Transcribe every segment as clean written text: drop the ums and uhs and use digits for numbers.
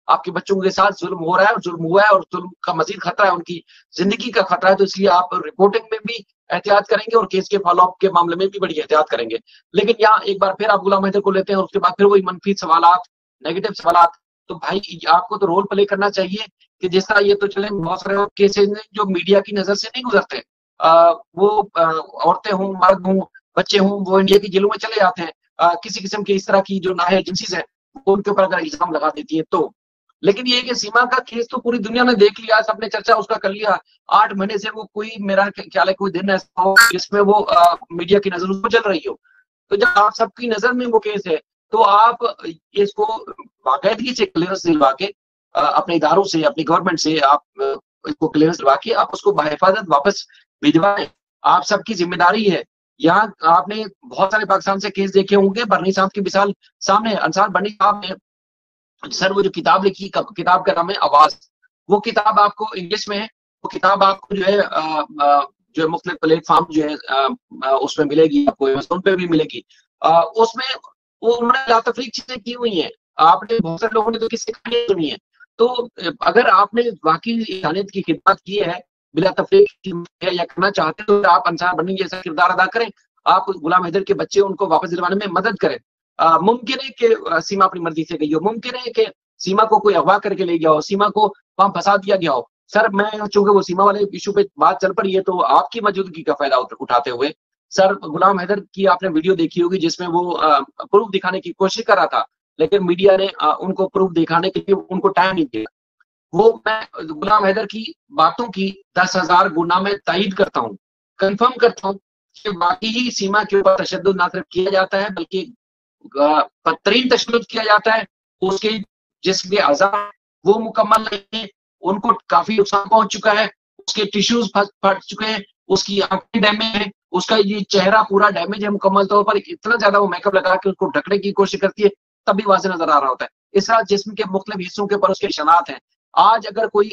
آپ کے بچوں کے ساتھ ظلم ہو رہا ہے، ظلم ہوا ہے، اور ظلم کا مزید خطرہ ہے، ان کی زندگی کا خطرہ ہے، تو اس لیے آپ رپورٹنگ میں بھی احتیاط کریں گے اور کیس کے فالو اپ کے معاملے میں بھی بڑی احتیاط کریں گے. لیکن یہاں ایک بار پھر آپ غلام حیدر کو لیتے ہیں اور اس کے بعد پھر وہی منفی سوالات، نیگیٹو سوالات. تو بھائی آپ کو تو رول پلے کرنا چاہیے کہ جس طرح یہ تو چلیں بہت سارے کیسز ہیں جو میڈیا کی نظر سے نہیں گزرتے، وہ عورتیں ہوں، مرد ہوں، بچے ہوں، وہ انڈیا کی جیلوں میں چلے جاتے ہیں. کسی قسم کی اس طرح کی جو نااہل ایجنسیز ہیں وہ ان کے اوپر اگر الزام لگا دیتی ہے تو. لیکن یہ کہ سیما کا کیس تو پوری دنیا نے دیکھ لیا، سب نے چرچا اس کا کر لیا. 8 مہینے سے وہ کوئی، میرا خیال ہے کوئی دن ایسا ہو جس میں وہ میڈیا کی نظر اس کو چل رہی ہو. تو جب آپ سب کی نظر میں وہ کیس ہے تو آپ اس کو باقاعدگی سے کلیئرنس دلوا کے اپنے اداروں سے، اپنی گورنمنٹ سے آپ اس کو کلیئرنس دلوا کے آپ اس کو بحفاظت واپس بھجوائیں. آپ سب کی ذمہ داری ہے. یہاں آپ نے بہت سارے پاکستان سے کیس دیکھے ہوں گے. برنی صاحب کی مثال سامنے ہے. انصار برنی صاحب نے سر وہ جو کتاب لکھی، کتاب کا نام ہے آواز. وہ کتاب آپ کو انگلش میں ہے، وہ کتاب آپ کو جو ہے مختلف پلیٹ فارم جو ہے اس میں ملے گی، آپ کو امیزون پہ بھی ملے گی. اس میں وہ انہوں نے لا تفریق چیزیں کی ہوئی ہیں. آپ نے بہت سارے لوگوں نے تو کسی کہانی سنی ہے. تو اگر آپ نے واقعی انسانیت کی خدمت کی ہے، بلا تفریق یا کرنا چاہتے تو آپ انصار برنی جیسا کردار ادا کریں. آپ غلام حیدر کے بچے ان کو واپس دلوانے میں مدد کریں. ممکن ہے کہ سیما اپنی مرضی سے گئی ہو، ممکن ہے کہ سیما کو کوئی اغوا کر کے لے گیا ہو، سیما کو وہاں پھنسا دیا گیا ہو. سر میں چونکہ وہ سیما والے ایشو پہ بات چل پڑی ہے تو آپ کی موجودگی کا فائدہ اٹھاتے ہوئے سر غلام حیدر کی آپ نے ویڈیو دیکھی ہوگی جس میں وہ پروف دکھانے کی کوشش کر رہا تھا، لیکن میڈیا نے ان کو پروف دکھانے کے لیے ان کو ٹائم نہیں دیا. وہ میں غلام حیدر کی باتوں کی 10,000 گنا میں تائید کرتا ہوں، کنفرم کرتا ہوں کہ واقعی سیما کے اوپر تشدد نہ صرف کیا جاتا ہے بلکہ بدترین تشدد کیا جاتا ہے. اس کے جسم کے اعضاء وہ مکمل نہیں ہیں، ان کو کافی نقصان پہنچ چکا ہے، اس کے ٹیشوز پھٹ چکے ہیں، اس کی آنکھیں ڈیمیج ہیں، اس کا یہ چہرہ پورا ڈیمیج ہے مکمل طور پر. اتنا زیادہ وہ میک اپ لگا کے اس کو ڈھکنے کی کوشش کرتی ہے تب بھی واضح نظر آ رہا ہوتا ہے. اس طرح جسم کے مختلف حصوں کے اوپر اس کے نشانات ہیں. آج اگر کوئی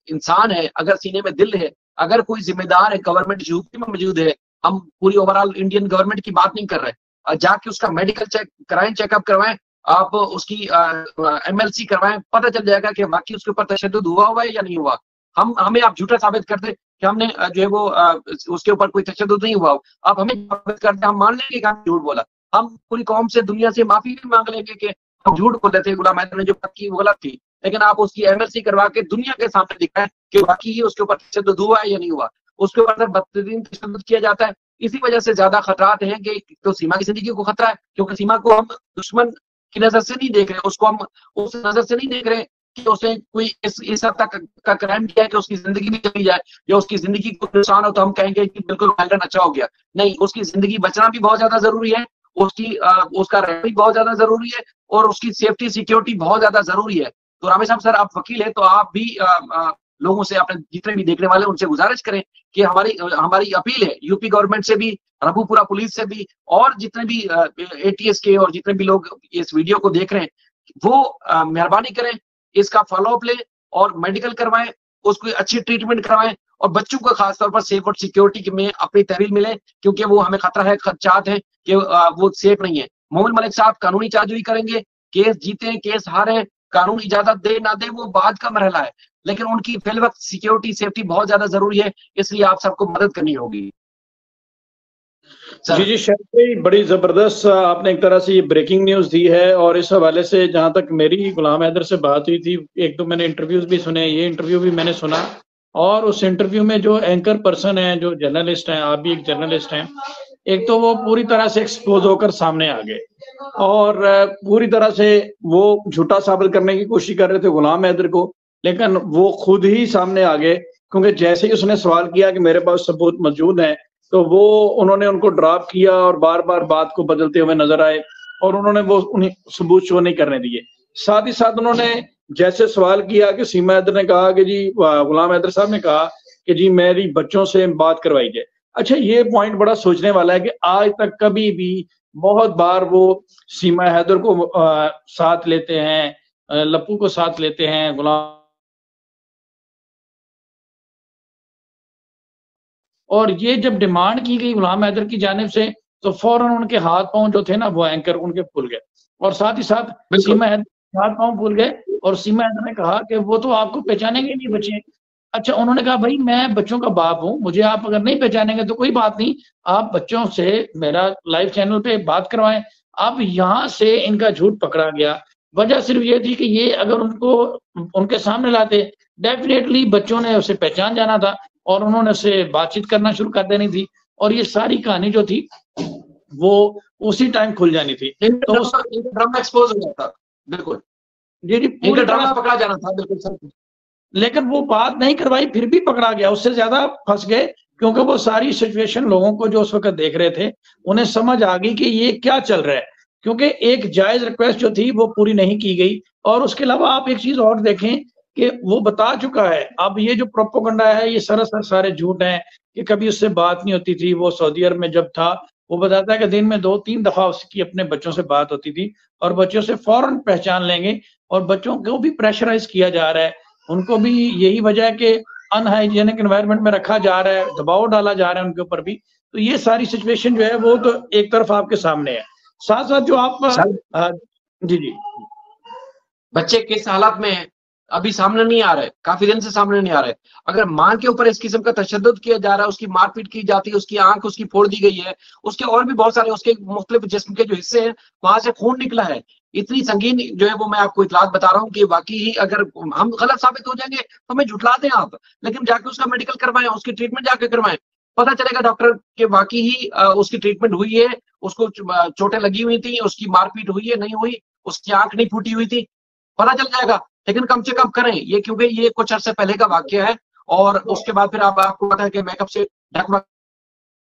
انسان ہے، اگر سینے میں دل ہے، اگر کوئی ذمہ دار ہے، گورنمنٹ یوپی میں موجود ہے، ہم پوری اوورال انڈین گورنمنٹ کی بات نہیں کر رہے، جا کے اس کا میڈیکل چیک کرائیں، چیک اپ کروائیں، آپ اس کی ایم ایل سی کروائیں، پتہ چل جائے گا کہ واقعی اس کے اوپر تشدد ہوا ہے یا نہیں ہوا. ہمیں آپ جھوٹا ثابت کر دیں کہ ہم نے جو ہے وہ اس کے اوپر کوئی تشدد نہیں ہوا ہو، آپ ہمیں ثابت کر دیں، ہم مان لیں گے کہ ہم جھوٹ بولا. ہم پوری قوم سے، دنیا سے معافی بھی مانگ لیں گے کہ ہم جھوٹ بولتے تھے، غلام حیدر نے جو بات کی وہ غلط تھی. لیکن آپ اس کی ایم ایل سی کروا کے دنیا کے سامنے دکھائیں کہ واقعی اس کے اوپر تشدد ہوا ہے یا نہیں ہوا. اس کے اوپر بدترین تشدد کیا جاتا ہے. اسی وجہ سے زیادہ خطرات ہیں کہ تو سیما کی زندگی کو خطرہ ہے، کیونکہ سیما کو ہم دشمن کی نظر سے نہیں دیکھ رہے، اس کو ہم اس نظر سے نہیں دیکھ رہے کہ اس نے کوئی اس حد تک کا کرائم کیا ہے کہ اس کی زندگی بھی چلی جائے یا اس کی زندگی کو نقصان ہو تو ہم کہیں گے کہ بالکل وائلڈن اچھا ہو گیا. نہیں، اس کی زندگی بچنا بھی بہت زیادہ ضروری ہے، اس کا رہنا بھی بہت زیادہ ضروری ہے، اور اس کی سیفٹی سیکیورٹی بہت زیادہ ضروری ہے. تو رامے صاحب سر آپ وکیل ہیں تو آپ بھی لوگوں سے، اپنے جتنے بھی دیکھنے والے ان سے گزارش کریں کہ ہماری اپیل ہے یو پی گورنمنٹ سے بھی، ربو پورا پولیس سے بھی، اور جتنے بھی اے ٹی ایس کے اور جتنے بھی لوگ اس ویڈیو کو دیکھ رہے ہیں وہ مہربانی کریں، اس کا فالو اپ لیں اور میڈیکل کروائیں، اس کو اچھی ٹریٹمنٹ کروائیں، اور بچوں کو خاص طور پر سیف اور سیکیورٹی میں اپنی تحویل ملے، کیونکہ وہ ہمیں خطرہ ہے، خدشات ہیں کہ وہ سیف نہیں ہے. مومن ملک صاحب قانونی چارجوئی کریں گے، کیس جیتے کیس ہارے، قانون اجازت دے نہ دے وہ بعد کا مرحلہ ہے، لیکن ان کی فی الوقت سیکیورٹی سیفٹی بہت زیادہ ضروری ہے، اس لیے آپ سب کو مدد کرنی ہوگی. جی شاہد بھائی، بڑی زبردست آپ نے ایک طرح سے یہ بریکنگ نیوز دی ہے. اور اس حوالے سے جہاں تک میری غلام حیدر سے بات ہوئی تھی، ایک دو میں نے انٹرویوز بھی سنے، یہ انٹرویو بھی میں نے سنا، اور اس انٹرویو میں جو اینکر پرسن ہیں، جو جرنلسٹ ہیں، آپ بھی ایک جرنلسٹ ہیں، ایک تو وہ پوری طرح سے ایکسپوز ہو کر سامنے آ گئے اور پوری طرح سے وہ جھوٹا ثابت کرنے کی کوشش کر رہے تھے غلام حیدر کو، لیکن وہ خود ہی سامنے آ گئے، کیونکہ جیسے ہی اس نے سوال کیا کہ میرے پاس ثبوت موجود ہیں تو وہ انہوں نے ان کو ڈراپ کیا اور بار بار بات کو بدلتے ہوئے نظر آئے، اور انہوں نے وہ انہیں ثبوت شو نہیں کرنے دیے. ساتھ ہی ساتھ انہوں نے جیسے سوال کیا کہ سیما حیدر نے کہا کہ جی، غلام حیدر صاحب نے کہا کہ جی میری بچوں سے بات کروائی جائے. اچھا، یہ پوائنٹ بڑا سوچنے والا ہے کہ آج تک کبھی بھی بہت بار وہ سیما حیدر کو ساتھ لیتے ہیں، لپو کو ساتھ لیتے ہیں، غلام، اور یہ جب ڈیمانڈ کی گئی غلام حیدر کی جانب سے تو فوراً ان کے ہاتھ پاؤں جو تھے نا وہ اینکر ان کے کھل گئے. اور ساتھ ہی ساتھ سیما حیدر ہاتھ پاؤں بھول گئے اور سیما حیدر نے کہا کہ وہ تو آپ کو پہچانیں گے نہیں بچے. اچھا انہوں نے کہا بھائی میں بچوں کا باپ ہوں, مجھے آپ اگر نہیں پہچانیں گے تو کوئی بات نہیں, آپ بچوں سے میرا لائیو چینل پہ بات کروائیں. اب یہاں سے ان کا جھوٹ پکڑا گیا. وجہ صرف یہ تھی کہ یہ اگر ان کو ان کے سامنے لاتے ڈیفینیٹلی بچوں نے اسے پہچان جانا تھا اور انہوں نے اسے بات چیت کرنا شروع کر دینی تھی, اور یہ ساری کہانی جو تھی وہ اسی ٹائم کھل جانی تھی. تو ڈرامہ ایکسپوز ہو جاتا. بالکل جی ان کا ڈرامہ پکڑا جانا تھا. بالکل سر. لیکن وہ بات نہیں کروائی, پھر بھی پکڑا گیا, اس سے زیادہ پھنس گئے کیونکہ وہ ساری سچویشن لوگوں کو جو اس وقت دیکھ رہے تھے انہیں سمجھ آ گئی کہ یہ کیا چل رہا ہے, کیونکہ ایک جائز ریکویسٹ جو تھی وہ پوری نہیں کی گئی. اور اس کے علاوہ آپ ایک چیز اور دیکھیں کہ وہ بتا چکا ہے, اب یہ جو پروپیگنڈا ہے یہ سراسر سارے جھوٹ ہیں کہ کبھی اس سے بات نہیں ہوتی تھی. وہ سعودی عرب میں جب تھا وہ بتاتا ہے کہ دن میں 2-3 دفعہ اس کی اپنے بچوں سے بات ہوتی تھی اور بچوں سے فوراً پہچان لیں گے, اور بچوں کو بھی پریشرائز کیا جا رہا ہے. ان کو بھی یہی وجہ ہے کہ ان ہائیجینک انوائرمنٹ میں رکھا جا رہا ہے, دباؤ ڈالا جا رہا ہے ان کے اوپر بھی. تو یہ ساری سچویشن جو ہے وہ تو ایک طرف آپ کے سامنے ہے. ساتھ ساتھ جو آپ جی جی بچے کس حالات میں ابھی سامنے نہیں آ رہے, کافی دن سے سامنے نہیں آ رہے. اگر ماں کے اوپر اس قسم کا تشدد کیا جا رہا ہے, اس کی مار پیٹ کی جاتی ہے, اس کی آنکھ اس کی پھوڑ دی گئی ہے, اس کے اور بھی بہت سارے اس کے مختلف جسم کے جو حصے ہیں وہاں سے خون نکلا ہے, اتنی سنگین جو ہے وہ میں آپ کو اطلاعات بتا رہا ہوں کہ واقعی ہی اگر ہم غلط ثابت ہو جائیں گے تو ہمیں جھٹلا دیں آپ, لیکن جا کے اس کا میڈیکل کروائیں, اس کی ٹریٹمنٹ جا کے کروائیں, پتہ چلے گا ڈاکٹر کہ واقعی ہی اس کی ٹریٹمنٹ ہوئی ہے, اس کو چوٹیں لگی ہوئی تھی, اس کی مار پیٹ ہوئی ہے نہیں ہوئی, اس کی آنکھ نہیں پھوٹی ہوئی تھی, پتہ چل جائے گا. لیکن کم سے کم کریں یہ, کیونکہ یہ کچھ عرصے پہلے کا واقعہ ہے, اور اس کے بعد پھر آپ کو پتا ہے کہ میک اپ سے ڈھک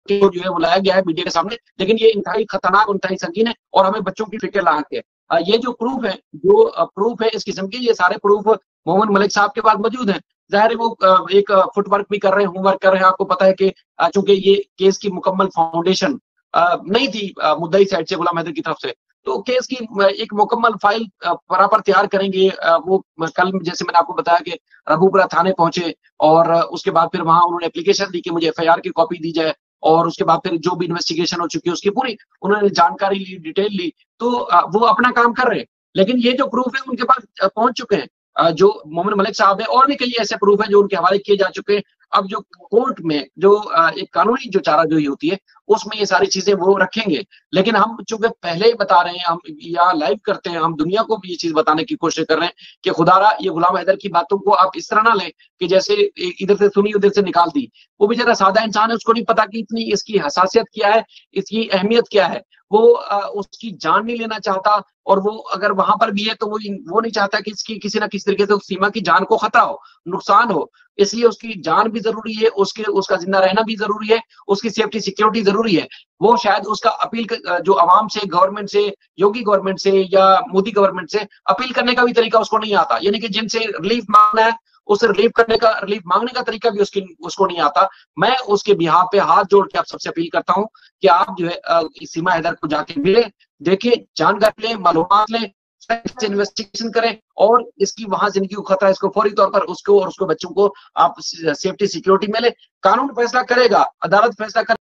جو ہے وہ لایا گیا ہے میڈیا کے سامنے, لیکن یہ انتہائی خطرناک, انتہائی سنگین ہے, اور ہمیں بچوں کی فکر لا کے یہ جو پروف ہے اس قسم کے, یہ سارے پروف محمد ملک صاحب کے پاس موجود ہیں. ظاہر ہے وہ ایک فٹ ورک بھی کر رہے ہیں, ہوم ورک کر رہے ہیں. آپ کو پتا ہے کہ چونکہ یہ کیس کی مکمل فاؤنڈیشن نہیں تھی مدعی سائڈ سے, غلام حیدر کی طرف سے, تو کیس کی ایک مکمل فائل برابر تیار کریں گے. وہ کل جیسے میں نے آپ کو بتایا کہ ربوپورہ تھانے پہنچے, اور اس کے بعد پھر وہاں انہوں نے اپلیکیشن دی کہ مجھے FIR کی کاپی دی جائے, اور اس کے بعد پھر جو بھی انویسٹیگیشن ہو چکی ہے اس کی پوری انہوں نے جانکاری لی, ڈیٹیل لی, تو وہ اپنا کام کر رہے ہیں. لیکن یہ جو پروف ہے ان کے پاس پہنچ چکے ہیں, جو محمد ملک صاحب ہیں, اور بھی کئی ایسے پروف ہیں جو ان کے حوالے کیے جا چکے ہیں. اب جو کورٹ میں جو ایک قانونی جو چارہ جوئی ہوتی ہے اس میں یہ ساری چیزیں وہ رکھیں گے. لیکن ہم چونکہ پہلے ہی بتا رہے ہیں, ہم یہاں لائیو کرتے ہیں, ہم دنیا کو بھی یہ چیز بتانے کی کوشش کر رہے ہیں کہ خدا را یہ غلام حیدر کی باتوں کو آپ اس طرح نہ لیں کہ جیسے ادھر سے سنی ادھر سے نکال دی. وہ بیچارہ سادہ انسان ہے, اس کو نہیں پتا کہ اتنی اس کی حساسیت کیا ہے, اس کی اہمیت کیا ہے. وہ اس کی جان نہیں لینا چاہتا, اور وہ اگر وہاں پر بھی ہے تو وہ نہیں چاہتا کہ اس کی کسی نہ کسی طریقے سے سیما کی جان کو خطرہ ہو, نقصان ہو. اس لیے اس کی جان بھی ضروری ہے, اس کا زندہ رہنا بھی ضروری ہے, اس کی سیفٹی سیکیورٹی ضروری ہے. وہ شاید اس کا اپیل جو عوام سے, گورنمنٹ سے, یوگی گورنمنٹ سے یا مودی گورنمنٹ سے اپیل کرنے کا بھی طریقہ اس کو نہیں آتا. یعنی کہ جن سے ریلیف مانگنا ہے اسے ریلیف مانگنے کا طریقہ بھی اس کو نہیں آتا. میں اس کے بہاف پہ ہاتھ جوڑ کے آپ سب سے اپیل کرتا ہوں کہ آپ جو ہے سیما حیدر کو جا کے ملیں, دیکھیں, جانکاری لیں, معلومات لیں, انویسٹیگیشن کریں, اور اس کی وہاں زندگی کو خطرہ ہے, اس کو فوری طور پر اس کو اور اس کو بچوں کو آپ سیفٹی سیکیورٹی ملے. قانون فیصلہ کرے گا, عدالت فیصلہ کرے